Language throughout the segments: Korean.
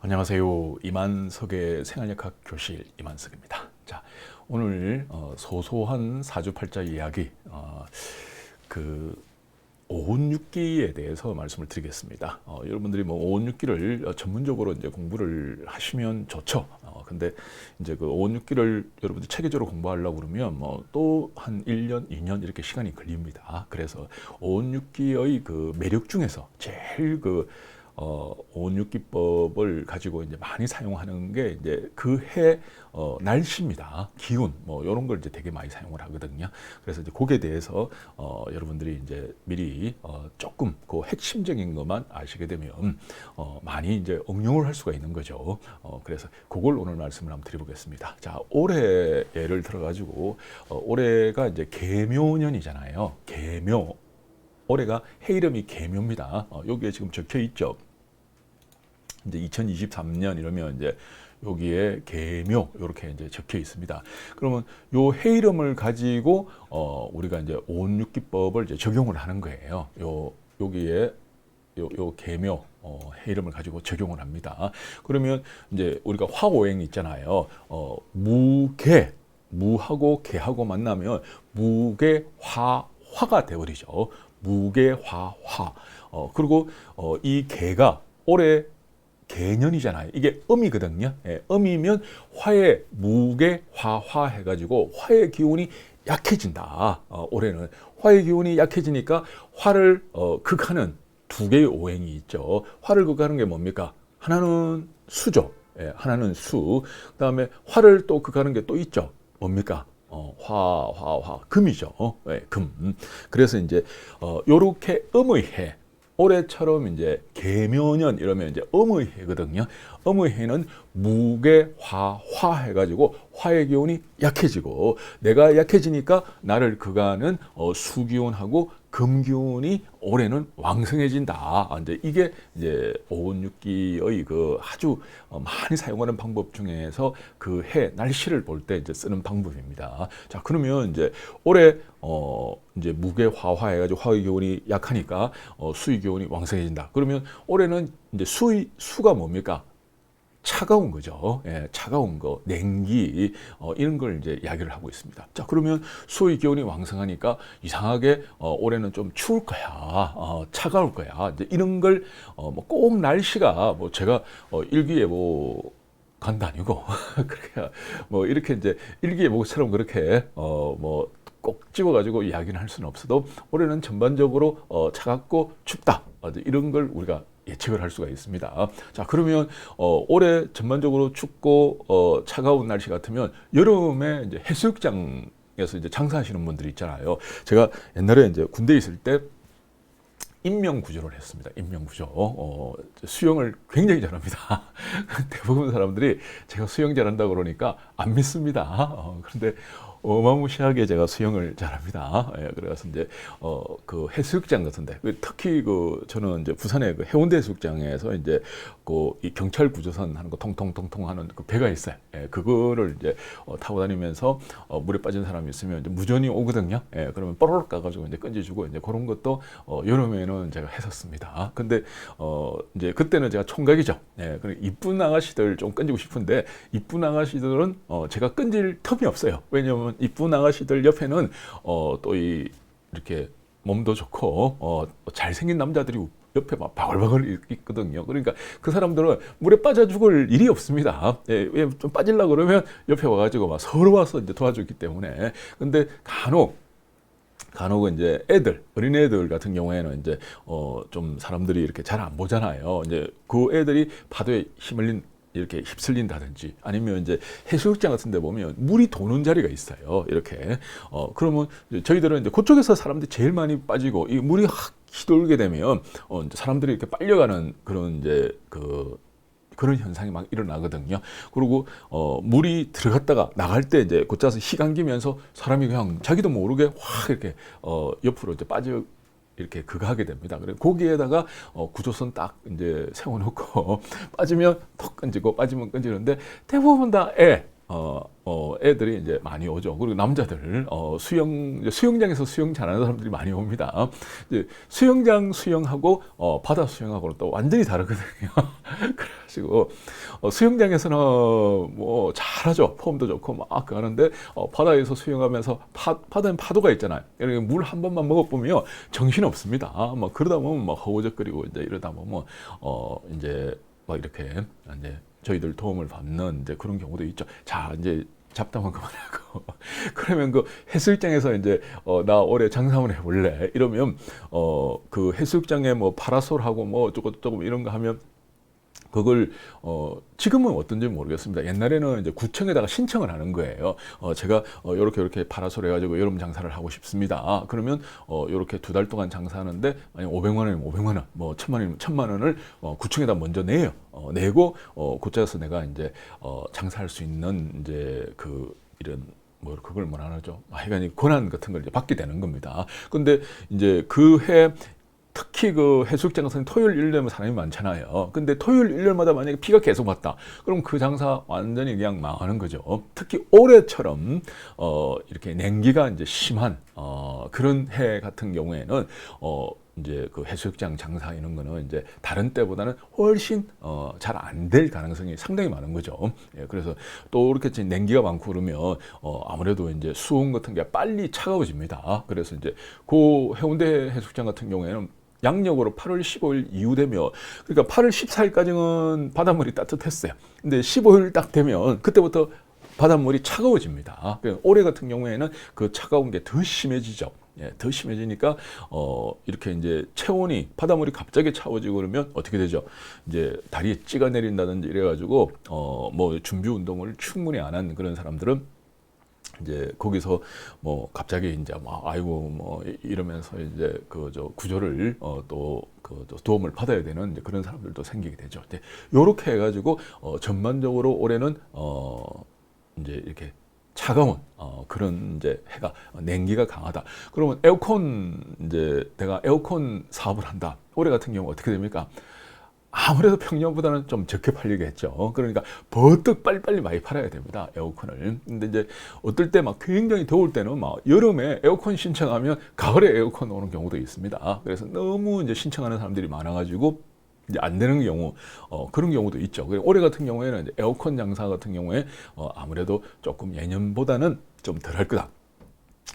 안녕하세요. 이만석의 생활역학 교실 이만석입니다. 자, 오늘 소소한 사주팔자 이야기, 그 오운육기에 대해서 말씀을 드리겠습니다. 여러분들이 뭐 오운육기를 전문적으로 이제 공부를 하시면 좋죠. 근데 이제 그 오운육기를 여러분들 체계적으로 공부하려고 그러면 뭐 또 한 1년, 2년 이렇게 시간이 걸립니다. 그래서 오운육기의 그 매력 중에서 제일 오운육기법을 가지고 이제 많이 사용하는 게 이제 그 해 날씨입니다. 기운 뭐 이런 걸 이제 되게 많이 사용을 하거든요. 그래서 이제 거기에 대해서 여러분들이 이제 미리 조금 그 핵심적인 것만 아시게 되면 많이 이제 응용을 할 수가 있는 거죠. 그래서 그걸 오늘 말씀을 한번 드려보겠습니다. 자, 올해 예를 들어 가지고 올해가 이제 계묘년이잖아요. 계묘. 올해가 해 이름이 계묘입니다. 여기에 지금 적혀 있죠. 이제 2023년 이러면 이제 여기에 계묘 이렇게 이제 적혀 있습니다. 그러면 요 해 이름을 가지고 우리가 이제 오운육기법을 이제 적용을 하는 거예요. 여기에 요 계묘 해 이름을 가지고 적용을 합니다. 그러면 이제 우리가 화오행 있잖아요. 무계 무하고 계하고 만나면 무계화화가 되어버리죠. 무계화화. 그리고 이 계가 올해 개년이잖아요. 이게 음이거든요. 예, 음이면 화의 무계화화 해가지고 화의 기운이 약해진다. 올해는 화의 기운이 약해지니까 화를 극하는 두 개의 오행이 있죠. 화를 극하는 게 뭡니까? 하나는 수죠. 예, 하나는 수. 그다음에 화를 또 극하는 게 또 있죠. 뭡니까? 금이죠. 네, 금. 그래서 이제 요렇게 음의 해. 올해처럼 이제 계묘년 이러면 이제 음의 해거든요. 음의 해는 무계화화 해가지고 화의 기운이 약해지고 내가 약해지니까 나를 그가는 수기운하고 금기운이 올해는 왕성해진다. 이제 이게 이제 오운육기의 그 아주 많이 사용하는 방법 중에서 그 해 날씨를 볼 때 이제 쓰는 방법입니다. 자, 그러면 이제 올해 이제 무계화화 해가지고 화의 기운이 약하니까 수의 기운이 왕성해진다. 그러면 올해는 이제 수가 뭡니까? 차가운 거죠. 예, 차가운 거, 냉기 이런 걸 이제 이야기를 하고 있습니다. 자, 그러면 수의 기운이 왕성하니까 이상하게 올해는 좀 추울 거야, 차가울 거야. 이제 이런 걸 뭐 꼭 날씨가 뭐 제가 일기예보 간도 아니고 그렇게 뭐 이렇게 이제 일기예보처럼 그렇게 뭐 꼭 집어가지고 이야기는 할 수는 없어도 올해는 전반적으로 차갑고 춥다. 이런 걸 우리가 예측을 할 수가 있습니다. 자, 그러면 올해 전반적으로 춥고 차가운 날씨 같으면 여름에 이제 해수욕장에서 이제 장사하시는 분들이 있잖아요. 제가 옛날에 이제 군대에 있을 때 인명구조를 했습니다. 인명구조. 수영을 굉장히 잘합니다. 대부분 사람들이 제가 수영 잘한다고 그러니까 안 믿습니다. 그런데 어마무시하게 제가 수영을 잘합니다. 예, 그래서 이제 그 해수욕장 같은데 특히 저는 이제 부산의 그 해운대 해수욕장에서 이제 이 경찰 구조선 하는 거 통통통통 하는 그 배가 있어요. 예, 그거를 이제 타고 다니면서 물에 빠진 사람이 있으면 이제 무전이 오거든요. 예, 그러면 뽀로록 가가지고 이제 건져주고 이제 그런 것도 여름에는 제가 했었습니다. 근데 이제 그때는 제가 총각이죠. 예, 그리고 이쁜 아가씨들 좀 건지고 싶은데 이쁜 아가씨들은 제가 건질 틈이 없어요. 왜냐하면 이쁜 아가씨들 옆에는 또 이렇게 몸도 좋고 잘생긴 남자들이 옆에 막 바글바글 있거든요. 그러니까 그 사람들은 물에 빠져 죽을 일이 없습니다. 예, 좀 빠지려고 그러면 옆에 와가지고 막 서로 와서 이제 도와주기 때문에. 근데 간혹 이제 어린애들 같은 경우에는 이제 좀 사람들이 이렇게 잘 안 보잖아요. 이제 그 애들이 파도에 이렇게 휩쓸린다든지 아니면 이제 해수욕장 같은 데 보면 물이 도는 자리가 있어요. 이렇게. 그러면 저희들은 이제 그쪽에서 사람들이 제일 많이 빠지고 이 물이 확 휘돌게 되면 이제 사람들이 이렇게 빨려가는 그런 이제 그런 현상이 막 일어나거든요. 그리고 물이 들어갔다가 나갈 때 이제 곧자서 희감기면서 사람이 그냥 자기도 모르게 확 이렇게 옆으로 이제 빠져 이렇게 하게 됩니다. 그래 거기에다가 구조선 딱 이제 세워놓고 빠지면 턱 건지고 빠지면 건지는데 대부분 다 애들이 이제 많이 오죠. 그리고 남자들, 수영장에서 수영 잘하는 사람들이 많이 옵니다. 이제 수영장 수영하고, 바다 수영하고는 또 완전히 다르거든요. 그래가지고, 수영장에서는 뭐 잘하죠. 폼도 좋고 막 하는데, 바다에서 수영하면서 바다엔 파도가 있잖아요. 그러니까 물 한 번만 먹어보면 정신 없습니다. 막 그러다 보면 막 허우적거리고 이제 이러다 보면, 이제 막 이렇게, 이제 저희들 도움을 받는 이제 그런 경우도 있죠. 자, 이제 잡담은 그만하고 그러면 그 해수욕장에서 이제 나 올해 장사 한번 해볼래 이러면 그 해수욕장에 뭐 파라솔하고 뭐 조금 이런 거 하면 그걸 지금은 어떤지 모르겠습니다. 옛날에는 이제 구청에다가 신청을 하는 거예요. 제가 요렇게 파라솔 해가지고 여름 장사를 하고 싶습니다. 그러면 요렇게 2달 동안 장사하는데 만약 500만 원이면 500만 원, 뭐 1000만 원이면 1000만 원을 구청에다 먼저 내요. 내고 곧자서 내가 이제 장사할 수 있는 이제 그 이런 뭐 그걸 뭐라 하죠? 하여간 권한 같은 걸 이제 받게 되는 겁니다. 근데 이제 그 해 특히 그 해수욕장에서는 토요일 일요일에만 사람이 많잖아요. 근데 토요일 일요일마다 만약에 비가 계속 왔다. 그럼 그 장사 완전히 그냥 망하는 거죠. 특히 올해처럼 이렇게 냉기가 이제 심한 그런 해 같은 경우에는 이제 그 해수욕장 장사 이런 거는 이제 다른 때보다는 훨씬 잘 안 될 가능성이 상당히 많은 거죠. 예, 그래서 또 이렇게 냉기가 많고 그러면 아무래도 이제 수온 같은 게 빨리 차가워집니다. 그래서 이제 그 해운대 해수욕장 같은 경우에는 양력으로 8월 15일 이후 되면 그러니까 8월 14일까지는 바닷물이 따뜻했어요. 근데 15일 딱 되면 그때부터 바닷물이 차가워집니다. 올해 같은 경우에는 그 차가운 게 더 심해지죠. 예, 더 심해지니까 이렇게 이제 체온이 바닷물이 갑자기 차워지고 그러면 어떻게 되죠? 이제 다리에 찌가 내린다든지 이래가지고 뭐 준비 운동을 충분히 안 한 그런 사람들은 이제 거기서 뭐 갑자기 이제 막 아이고 뭐 이러면서 이제 그 저 구조를 또 그 도움을 받아야 되는 이제 그런 사람들도 생기게 되죠. 요렇게 해가지고 전반적으로 올해는 이제 이렇게 차가운 그런 이제 해가 냉기가 강하다. 그러면 에어컨 이제 내가 에어컨 사업을 한다. 올해 같은 경우 어떻게 됩니까? 아무래도 평년보다는 좀 적게 팔리겠죠. 그러니까 버뜩 빨리빨리 많이 팔아야 됩니다. 에어컨을. 근데 이제 어떨 때 막 굉장히 더울 때는 막 여름에 에어컨 신청하면 가을에 에어컨 오는 경우도 있습니다. 그래서 너무 이제 신청하는 사람들이 많아가지고 이제 안 되는 경우, 그런 경우도 있죠. 올해 같은 경우에는 이제 에어컨 장사 같은 경우에 아무래도 조금 예년보다는 좀 덜 할 거다.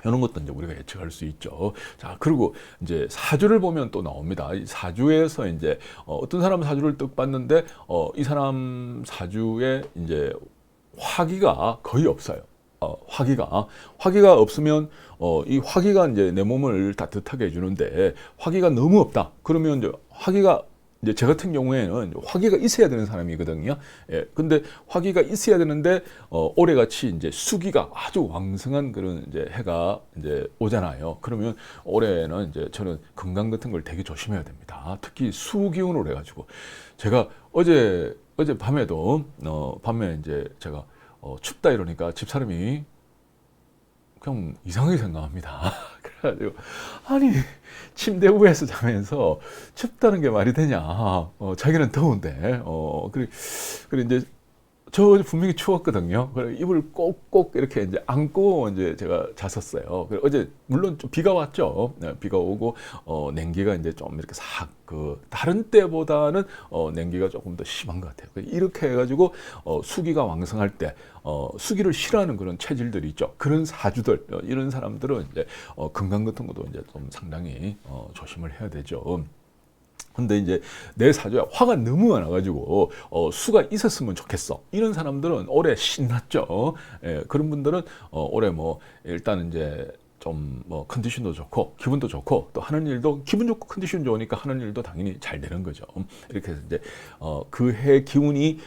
이런 것도 이제 우리가 예측할 수 있죠. 자, 그리고 이제 사주를 보면 또 나옵니다. 이 사주에서 이제 어떤 사람 사주를 뜩 봤는데 이 사람 사주에 이제 화기가 거의 없어요. 화기가 없으면 이 화기가 이제 내 몸을 따뜻하게 해주는데 화기가 너무 없다. 그러면 이제 화기가 이제 저 같은 경우에는 화기가 있어야 되는 사람이거든요. 예, 근데 화기가 있어야 되는데 올해같이 이제 수기가 아주 왕성한 그런 이제 해가 이제 오잖아요. 그러면 올해는 이제 저는 건강 같은 걸 되게 조심해야 됩니다. 특히 수기운으로 해가지고 제가 어제 밤에도 밤에 이제 제가 춥다 이러니까 집사람이 그냥 이상하게 생각합니다. 그래가지고 아니 침대 위에서 자면서 춥다는 게 말이 되냐? 자기는 더운데 그래 이제 저 분명히 추웠거든요. 그래 이불 꼭꼭 이렇게 이제 안고 이제 제가 잤었어요. 그래 어제 물론 좀 비가 왔죠. 네, 비가 오고 냉기가 이제 좀 이렇게 싹 그 다른 때보다는 냉기가 조금 더 심한 것 같아요. 이렇게 해가지고 수기가 왕성할 때 수기를 싫어하는 그런 체질들이 있죠. 그런 사주들 이런 사람들은 이제 건강 같은 것도 이제 좀 상당히 조심을 해야 되죠. 근데 이제 내 사주에 화가 너무 많아가지고 수가 있었으면 좋겠어. 이런 사람들은 올해 신났죠. 예, 그런 분들은 올해 뭐 일단 이제 좀 뭐 컨디션도 좋고 기분도 좋고 또 하는 일도 기분 좋고 컨디션 좋으니까 하는 일도 당연히 잘 되는 거죠. 이렇게 해서 이제 그 해 기운이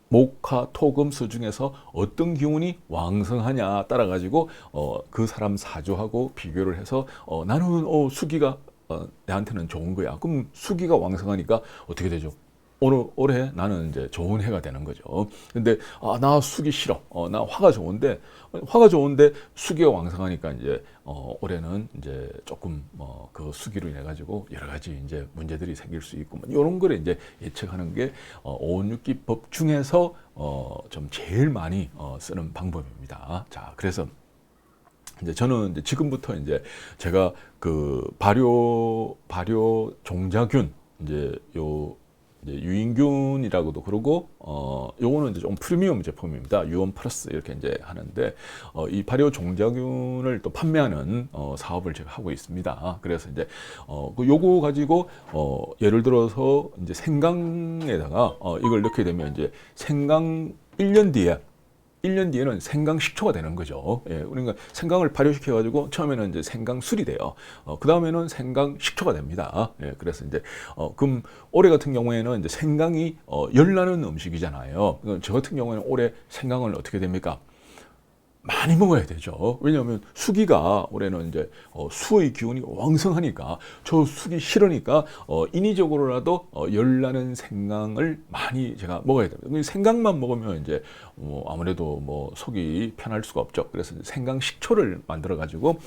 목화 토금수 중에서 어떤 기운이 왕성하냐 따라 가지고 그 사람 사주하고 비교를 해서 나는 수기가 내한테는 좋은 거야. 그럼 수기가 왕성하니까 어떻게 되죠? 올해 나는 이제 좋은 해가 되는 거죠. 근데 나 수기 싫어. 나 화가 좋은데 수기가 왕성하니까 이제 올해는 이제 조금 그 수기로 인해 가지고 여러 가지 이제 문제들이 생길 수 있고 이런 거를 이제 예측하는 게 오운육기법 중에서 좀 제일 많이 쓰는 방법입니다. 자, 그래서 이제 저는 이제 지금부터 이제 제가 그 발효 종자균 이제 이제 유인균이라고도 그러고 요거는 이제 좀 프리미엄 제품입니다. 유원 플러스 이렇게 이제 하는데 이 발효 종자균을 또 판매하는 사업을 제가 하고 있습니다. 그래서 이제 그 요거 가지고 예를 들어서 이제 생강에다가 이걸 넣게 되면 이제 생강 1년 뒤에는 생강 식초가 되는 거죠. 예, 그러니까 생강을 발효시켜가지고 처음에는 이제 생강술이 돼요. 그 다음에는 생강 식초가 됩니다. 예, 그래서 이제 그럼 올해 같은 경우에는 이제 생강이 열나는 음식이잖아요. 저 같은 경우에는 올해 생강을 어떻게 됩니까? 많이 먹어야 되죠. 왜냐하면 수기가 올해는 이제 수의 기운이 왕성하니까 저 수기 싫으니까 인위적으로라도 열나는 생강을 많이 제가 먹어야 됩니다. 생강만 먹으면 이제 아무래도 뭐 속이 편할 수가 없죠. 그래서 생강 식초를 만들어 가지고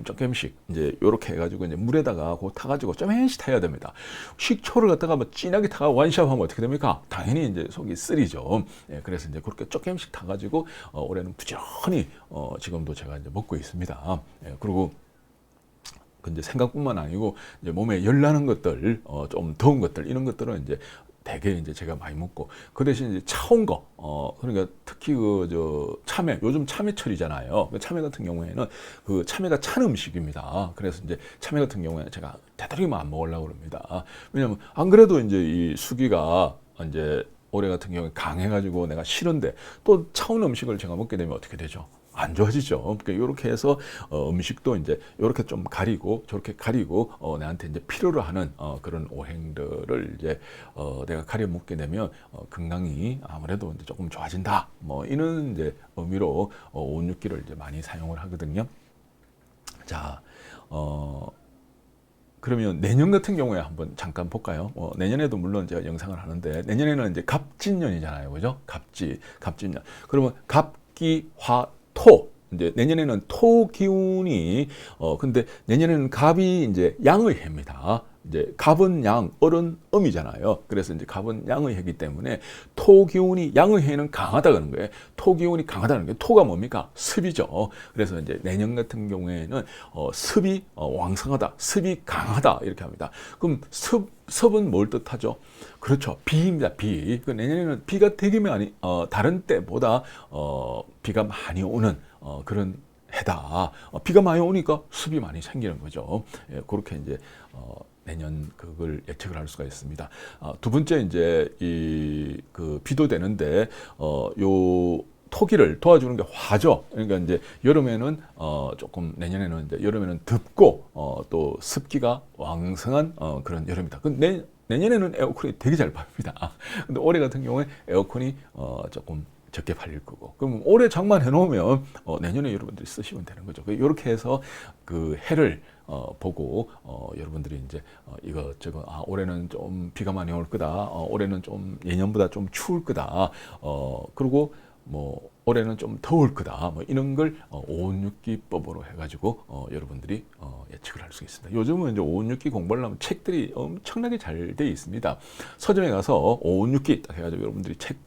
조금씩 이제 요렇게 해가지고 이제 물에다가 그 타가지고 조금씩 타야 됩니다. 식초를 갖다가 뭐 진하게 타가 원샷하면 어떻게 됩니까? 당연히 이제 속이 쓰리죠. 예, 그래서 이제 그렇게 조금씩 타가지고 올해는 부지런히 지금도 제가 이제 먹고 있습니다. 예, 그리고 이제 생각뿐만 아니고 이제 몸에 열나는 것들, 좀 더운 것들 이런 것들은 이제 되게 이제 제가 많이 먹고 그 대신 이제 차온 거, 그러니까 특히 참외, 요즘 참외철이잖아요. 참외 같은 경우에는 그 참외가 찬 음식입니다. 그래서 이제 참외 같은 경우에는 제가 되도록이면 안 먹으려고 그럽니다. 왜냐면 안 그래도 이제 이 수기가 이제 올해 같은 경우에 강해가지고 내가 싫은데 또 차온 음식을 제가 먹게 되면 어떻게 되죠? 안 좋아지죠. 그러니까 이렇게 해서 음식도 이제 이렇게 좀 가리고 저렇게 가리고 나한테 이제 필요로 하는 그런 오행들을 이제 내가 가려 먹게 되면 건강이 아무래도 이제 조금 좋아진다. 뭐 이런 이제 의미로 오운육기를 이제 많이 사용을 하거든요. 자, 그러면 내년 같은 경우에 한번 잠깐 볼까요? 내년에도 물론 제가 영상을 하는데 내년에는 이제 갑진년이잖아요, 그죠? 갑진년. 그러면 갑기화토. 이제 내년에는 토 기운이 근데 내년에는 갑이 이제 양의 해입니다. 이제 갑은 양, 을은 음이잖아요. 그래서 이제 갑은 양의 해이기 때문에 토 기운이 양의 해는 강하다 그런 거예요. 토 기운이 강하다는 게 토가 뭡니까? 습이죠. 그래서 이제 내년 같은 경우에는 습이 왕성하다, 습이 강하다 이렇게 합니다. 그럼 습은 뭘 뜻하죠? 그렇죠. 비입니다. 비. 내년에는 비가 되게 많이 다른 때보다 비가 많이 오는 그런 해다. 비가 많이 오니까 습이 많이 생기는 거죠. 예, 그렇게 이제 내년 그걸 예측을 할 수가 있습니다. 두 번째 이제 그 비도 되는데 요 토기를 도와주는 게 화죠. 그러니까 이제 여름에는 조금 내년에는 이제 여름에는 덥고 또 습기가 왕성한 그런 여름이다. 근데 내년에는 에어컨이 되게 잘 팔립니다. 근데 올해 같은 경우에 에어컨이 조금 적게 팔릴 거고. 그럼 올해 장만 해놓으면 내년에 여러분들이 쓰시면 되는 거죠. 이렇게 해서 그 해를 보고 여러분들이 이제 이것저것 올해는 좀 비가 많이 올 거다. 올해는 좀 예년보다 좀 추울 거다. 그리고 뭐 올해는 좀 더울 거다. 뭐 이런 걸 오운육기법으로 해가지고 여러분들이 예측을 할 수 있습니다. 요즘은 이제 오운육기 공부하려면 책들이 엄청나게 잘 돼 있습니다. 서점에 가서 오운육기 딱 해가지고 여러분들이 책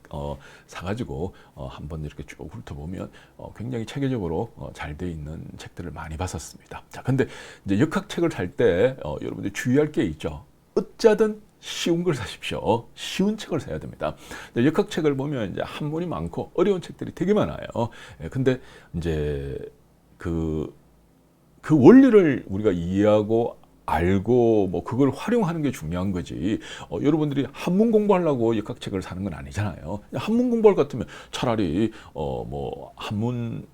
사가지고 한번 이렇게 쭉 훑어보면 굉장히 체계적으로 잘 돼 있는 책들을 많이 봤었습니다. 자, 근데 이제 역학책을 살 때 여러분들이 주의할 게 있죠. 어쩌든 쉬운 걸 사십시오. 쉬운 책을 사야 됩니다. 역학책을 보면 이제 한문이 많고 어려운 책들이 되게 많아요. 근데 이제 그 원리를 우리가 이해하고 알고 뭐 그걸 활용하는 게 중요한 거지. 여러분들이 한문 공부하려고 역학책을 사는 건 아니잖아요. 한문 공부할 것 같으면 차라리 뭐 한문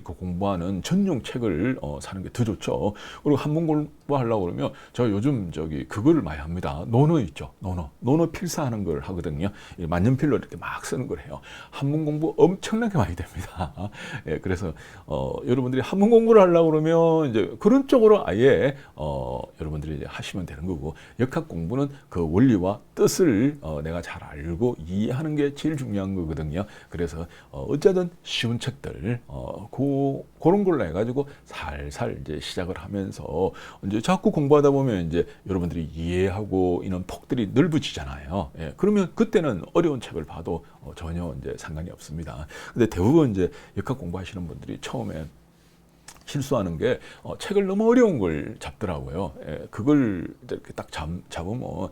그 공부하는 전용 책을 사는 게 더 좋죠. 그리고 한문 공부하려고 그러면 저 요즘 그거를 많이 합니다. 논어 있죠. 논어 필사하는 걸 하거든요. 만년필로 이렇게 막 쓰는 걸 해요. 한문 공부 엄청나게 많이 됩니다. 예, 그래서 여러분들이 한문 공부를 하려고 그러면 이제 그런 쪽으로 아예 여러분들이 이제 하시면 되는 거고, 역학 공부는 그 원리와 뜻을 내가 잘 알고 이해하는 게 제일 중요한 거거든요. 그래서 어쨌든 쉬운 책들 그런 걸로 해가지고 살살 이제 시작을 하면서 이제 자꾸 공부하다 보면 이제 여러분들이 이해하고 있는 폭들이 넓어지잖아요. 예, 그러면 그때는 어려운 책을 봐도 전혀 이제 상관이 없습니다. 근데 대부분 이제 역학 공부하시는 분들이 처음에 실수하는 게 책을 너무 어려운 걸 잡더라고요. 예, 그걸 이렇게 딱 잡으면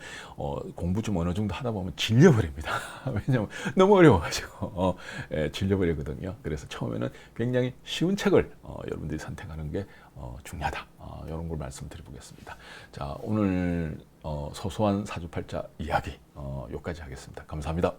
공부 좀 어느 정도 하다 보면 질려버립니다. 왜냐하면 너무 어려워가지고 예, 질려버리거든요. 그래서 처음에는 굉장히 쉬운 책을 여러분들이 선택하는 게 중요하다. 이런 걸 말씀드려보겠습니다. 자, 오늘 소소한 사주팔자 이야기 여기까지 하겠습니다. 감사합니다.